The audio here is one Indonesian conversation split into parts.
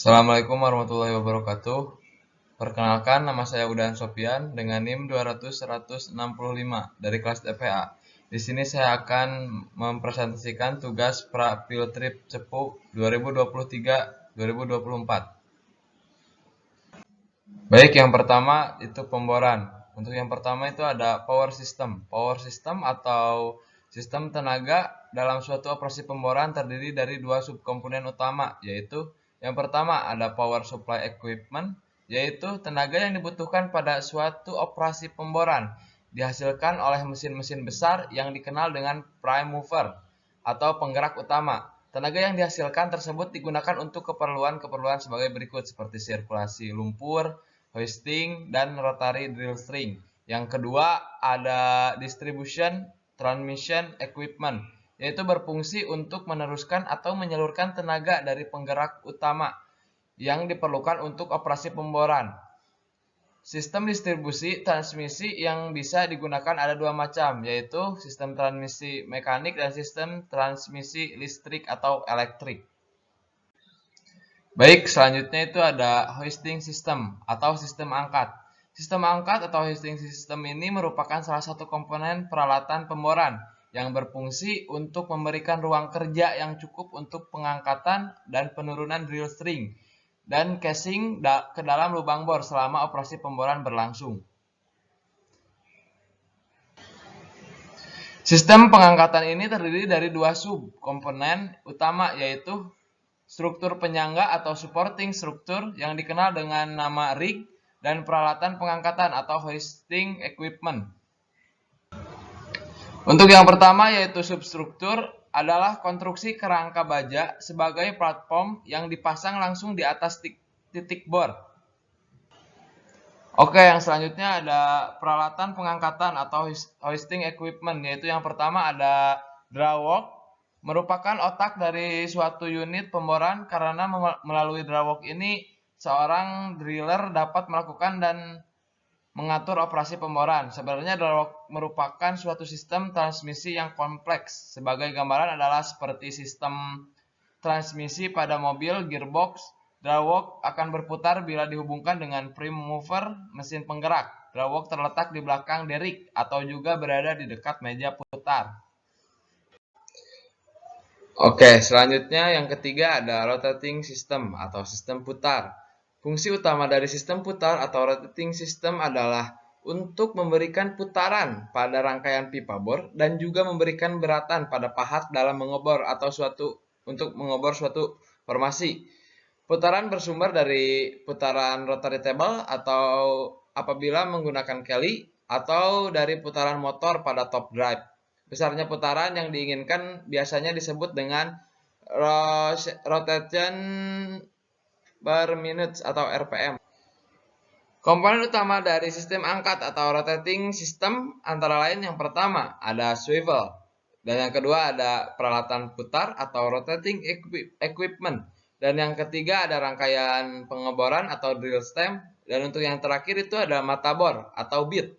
Assalamualaikum warahmatullahi wabarakatuh. Perkenalkan, nama saya Udan Sofian dengan NIM 200-165 dari kelas DPA. Di sini saya akan mempresentasikan tugas pra field trip Cepu 2023-2024. Baik, yang pertama itu pemboran. Untuk yang pertama itu ada power system. Power system atau sistem tenaga dalam suatu operasi pemboran terdiri dari dua subkomponen utama, yaitu yang pertama ada power supply equipment, yaitu tenaga yang dibutuhkan pada suatu operasi pemboran dihasilkan oleh mesin-mesin besar yang dikenal dengan prime mover atau penggerak utama. Tenaga yang dihasilkan tersebut digunakan untuk keperluan-keperluan sebagai berikut seperti sirkulasi lumpur, hoisting, dan rotary drill string. Yang kedua ada distribution transmission equipment, yaitu berfungsi untuk meneruskan atau menyalurkan tenaga dari penggerak utama yang diperlukan untuk operasi pemboran. Sistem distribusi transmisi yang bisa digunakan ada dua macam, yaitu sistem transmisi mekanik dan sistem transmisi listrik atau elektrik. Baik, selanjutnya itu ada hoisting system atau sistem angkat. Sistem angkat atau hoisting system ini merupakan salah satu komponen peralatan pemboran yang berfungsi untuk memberikan ruang kerja yang cukup untuk pengangkatan dan penurunan drill string dan casing ke dalam lubang bor selama operasi pemboran berlangsung. Sistem pengangkatan ini terdiri dari dua subkomponen utama, yaitu struktur penyangga atau supporting struktur yang dikenal dengan nama rig dan peralatan pengangkatan atau hoisting equipment. Untuk yang pertama yaitu substruktur adalah konstruksi kerangka baja sebagai platform yang dipasang langsung di atas titik bor. Oke, yang selanjutnya ada peralatan pengangkatan atau hoisting equipment, yaitu yang pertama ada drawwalk, merupakan otak dari suatu unit pemboran karena melalui drawalk ini seorang driller dapat melakukan dan mengatur operasi pemboran. Sebenarnya drawalk merupakan suatu sistem transmisi yang kompleks. Sebagai gambaran adalah seperti sistem transmisi pada mobil gearbox. Drawalk akan berputar bila dihubungkan dengan prime mover mesin penggerak. Drawalk terletak di belakang derrick atau juga berada di dekat meja putar. Oke, selanjutnya yang ketiga ada rotating system atau sistem putar. Fungsi utama dari sistem putar atau rotating system adalah untuk memberikan putaran pada rangkaian pipa bor dan juga memberikan beratan pada pahat dalam mengobor atau untuk mengobor suatu formasi. Putaran bersumber dari putaran rotary table atau apabila menggunakan Kelly atau dari putaran motor pada top drive. Besarnya putaran yang diinginkan biasanya disebut dengan rotation per minute atau RPM. Komponen utama dari sistem angkat atau rotating system antara lain yang pertama ada swivel dan yang kedua ada peralatan putar atau rotating equipment dan yang ketiga ada rangkaian pengeboran atau drill stem dan untuk yang terakhir itu ada mata bor atau bit.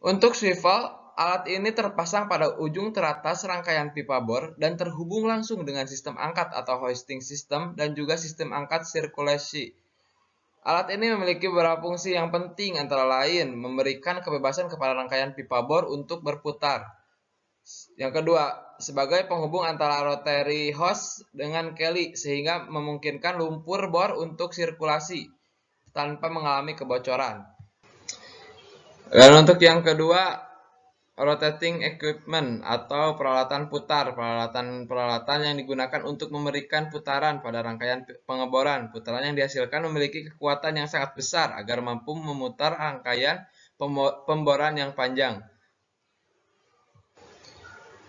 Untuk swivel, alat ini terpasang pada ujung teratas rangkaian pipa bor dan terhubung langsung dengan sistem angkat atau hoisting system dan juga sistem angkat sirkulasi. Alat ini memiliki beberapa fungsi yang penting antara lain memberikan kebebasan kepada rangkaian pipa bor untuk berputar. Yang kedua, sebagai penghubung antara rotary hose dengan Kelly sehingga memungkinkan lumpur bor untuk sirkulasi tanpa mengalami kebocoran. Dan untuk yang kedua, rotating equipment atau peralatan putar, peralatan yang digunakan untuk memberikan putaran pada rangkaian pengeboran. Putaran yang dihasilkan memiliki kekuatan yang sangat besar agar mampu memutar rangkaian pemboran yang panjang.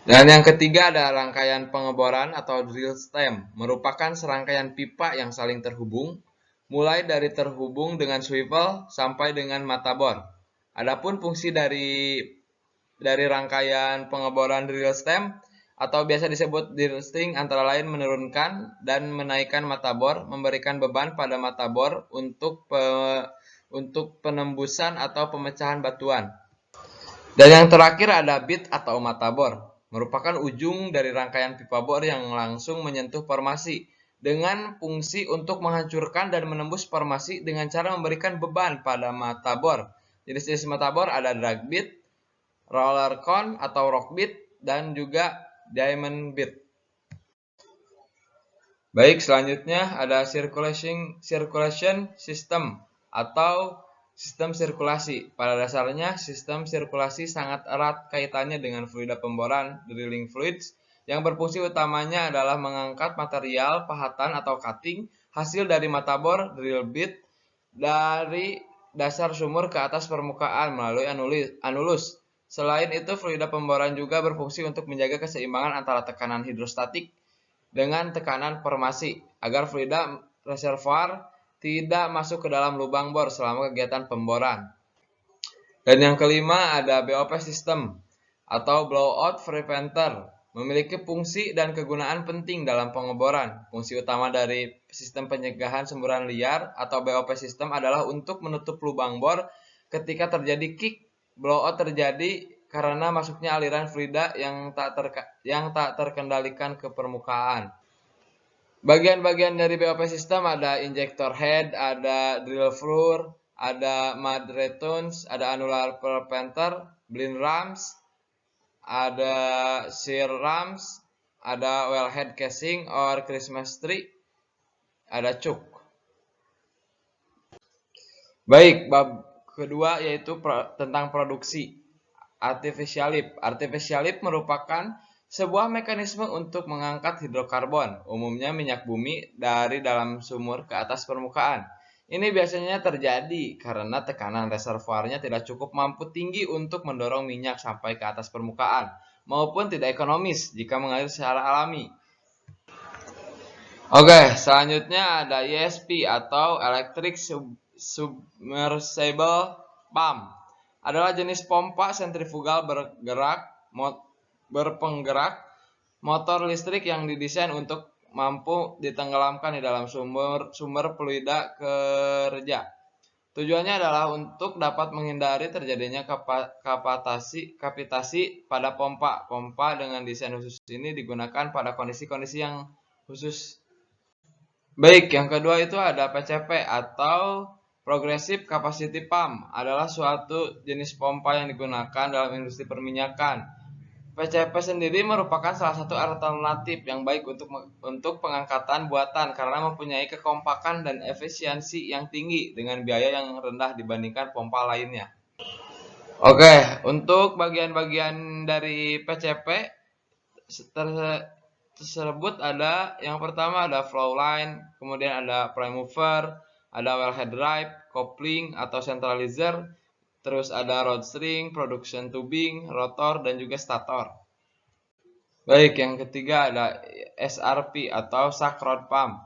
Dan yang ketiga ada rangkaian pengeboran atau drill stem, merupakan serangkaian pipa yang saling terhubung, mulai dari terhubung dengan swivel sampai dengan mata bor. Adapun fungsi dari rangkaian pengeboran drill stem atau biasa disebut drill string antara lain menurunkan dan menaikkan mata bor, memberikan beban pada mata bor untuk penembusan atau pemecahan batuan. Dan yang terakhir ada bit atau mata bor, merupakan ujung dari rangkaian pipa bor yang langsung menyentuh formasi dengan fungsi untuk menghancurkan dan menembus formasi dengan cara memberikan beban pada mata bor. Jenis-jenis mata bor ada drag bit, roller cone atau rock bit, dan juga diamond bit. Baik, selanjutnya ada circulation system atau sistem sirkulasi. Pada dasarnya, sistem sirkulasi sangat erat kaitannya dengan fluida pemboran, drilling fluids, yang berfungsi utamanya adalah mengangkat material pahatan atau cutting hasil dari mata bor drill bit dari dasar sumur ke atas permukaan melalui anulus. Selain itu, fluida pemboran juga berfungsi untuk menjaga keseimbangan antara tekanan hidrostatik dengan tekanan formasi agar fluida reservoir tidak masuk ke dalam lubang bor selama kegiatan pemboran. Dan yang kelima ada BOP system atau blowout preventer, memiliki fungsi dan kegunaan penting dalam pengeboran. Fungsi utama dari sistem pencegahan semburan liar atau BOP system adalah untuk menutup lubang bor ketika terjadi kick. Blowout terjadi karena masuknya aliran fluida yang tak terkendalikan ke permukaan. Bagian-bagian dari BOP system ada injector head, ada drill floor, ada mud returns, ada annular preventer, blind rams, ada shear rams, ada wellhead casing or Christmas tree, ada cuk. Baik, bab kedua yaitu tentang produksi. Artificial lift. Artificial lift merupakan sebuah mekanisme untuk mengangkat hidrokarbon, umumnya minyak bumi, dari dalam sumur ke atas permukaan. Ini biasanya terjadi karena tekanan reservoirnya tidak cukup mampu tinggi untuk mendorong minyak sampai ke atas permukaan, maupun tidak ekonomis jika mengalir secara alami. Oke, selanjutnya ada ESP atau Electric Submersible Pump. Adalah jenis pompa sentrifugal berpenggerak motor listrik yang didesain untuk mampu ditenggelamkan di dalam sumber fluida kerja. Tujuannya adalah untuk dapat menghindari terjadinya kapitasi pada pompa. Pompa dengan desain khusus ini digunakan pada kondisi-kondisi yang khusus. Baik, yang kedua itu ada PCP atau Progressive Capacity Pump, adalah suatu jenis pompa yang digunakan dalam industri perminyakan. PCP sendiri merupakan salah satu alternatif yang baik untuk pengangkatan buatan karena mempunyai kekompakan dan efisiensi yang tinggi dengan biaya yang rendah dibandingkan pompa lainnya. Oke, untuk bagian-bagian dari PCP tersebut ada yang pertama ada flow line, kemudian ada prime mover, ada wellhead drive, coupling atau centralizer, terus ada rod string, production tubing, rotor, dan juga stator. Baik, yang ketiga ada SRP atau Suck Rod Pump.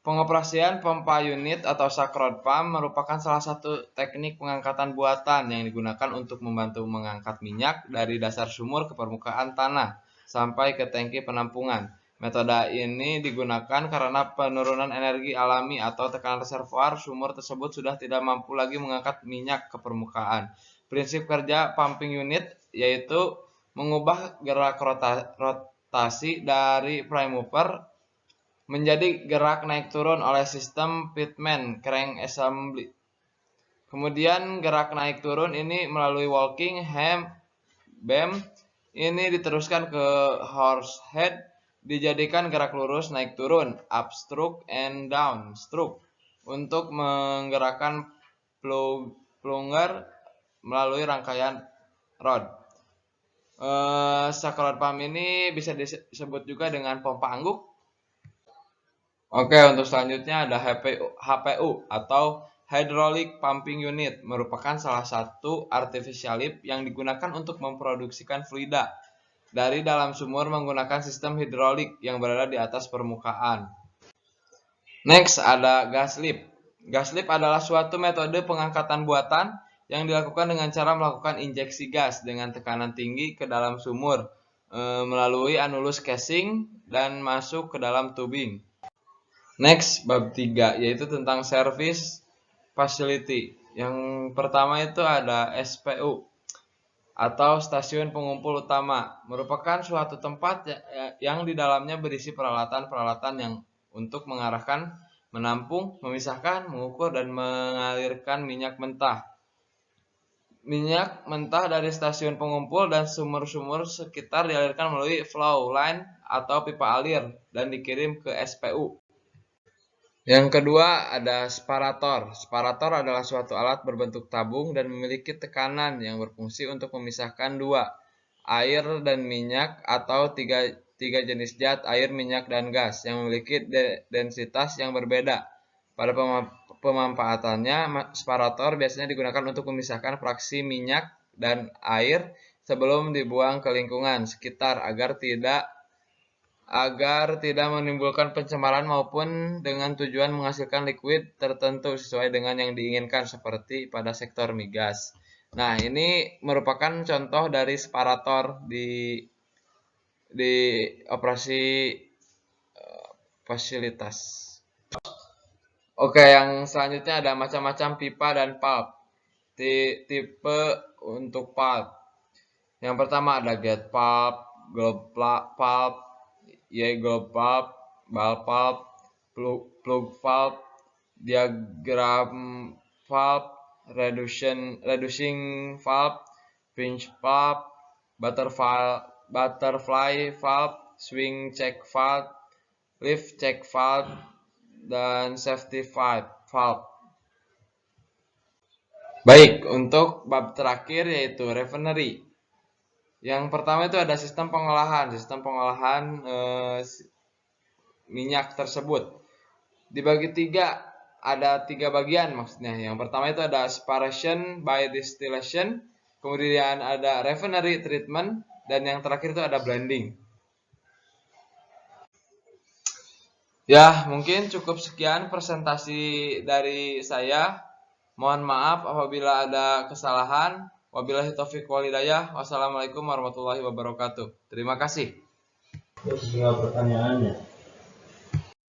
Pengoperasian pompa unit atau Suck Rod Pump merupakan salah satu teknik pengangkatan buatan yang digunakan untuk membantu mengangkat minyak dari dasar sumur ke permukaan tanah sampai ke tangki penampungan. Metode ini digunakan karena penurunan energi alami atau tekanan reservoir sumur tersebut sudah tidak mampu lagi mengangkat minyak ke permukaan. Prinsip kerja pumping unit yaitu mengubah gerak rotasi dari prime mover menjadi gerak naik turun oleh sistem pitman crank assembly. Kemudian gerak naik turun ini melalui walking beam ini diteruskan ke horse head, dijadikan gerak lurus naik turun, up stroke and down stroke, untuk menggerakkan plunger melalui rangkaian rod. Suck rod pump ini bisa disebut juga dengan pompa angguk. Oke, untuk selanjutnya ada HPU atau Hydraulic Pumping Unit, merupakan salah satu artificial lift yang digunakan untuk memproduksikan fluida dari dalam sumur menggunakan sistem hidrolik yang berada di atas permukaan. Next ada gas lift. Gas lift adalah suatu metode pengangkatan buatan yang dilakukan dengan cara melakukan injeksi gas dengan tekanan tinggi ke dalam sumur melalui anulus casing dan masuk ke dalam tubing. Next, bab 3 yaitu tentang service facility. Yang pertama itu ada SPU atau stasiun pengumpul utama, merupakan suatu tempat yang di dalamnya berisi peralatan-peralatan yang untuk mengarahkan, menampung, memisahkan, mengukur, dan mengalirkan minyak mentah. Minyak mentah dari stasiun pengumpul dan sumur-sumur sekitar dialirkan melalui flow line atau pipa alir dan dikirim ke SPU. Yang kedua ada separator. Separator adalah suatu alat berbentuk tabung dan memiliki tekanan yang berfungsi untuk memisahkan dua, air dan minyak atau tiga jenis zat, air, minyak, dan gas yang memiliki densitas yang berbeda. Pada pemanfaatannya, separator biasanya digunakan untuk memisahkan fraksi minyak dan air sebelum dibuang ke lingkungan sekitar agar tidak menimbulkan pencemaran maupun dengan tujuan menghasilkan liquid tertentu sesuai dengan yang diinginkan seperti pada sektor migas. Nah, ini merupakan contoh dari separator di operasi fasilitas. Oke, yang selanjutnya ada macam-macam pipa dan pulp. Tipe untuk pulp. Yang pertama ada gate pulp, globe pulp, globe pulp, ball pulp, plug pulp, diagram pulp, reducing pulp, pinch pulp, butterfly pulp, swing check pulp, lift check pulp, dan safety valve. Baik, untuk bab terakhir yaitu refinery. Yang pertama itu ada sistem pengolahan minyak tersebut. Dibagi tiga, ada tiga bagian maksudnya. Yang pertama itu ada separation by distillation, kemudian ada refinery treatment, dan yang terakhir itu ada blending. Ya, mungkin cukup sekian presentasi dari saya. Mohon maaf apabila ada kesalahan. Wabillahi taufiq wal hidayah. Wassalamualaikum warahmatullahi wabarakatuh. Terima kasih. Terus tinggal pertanyaannya.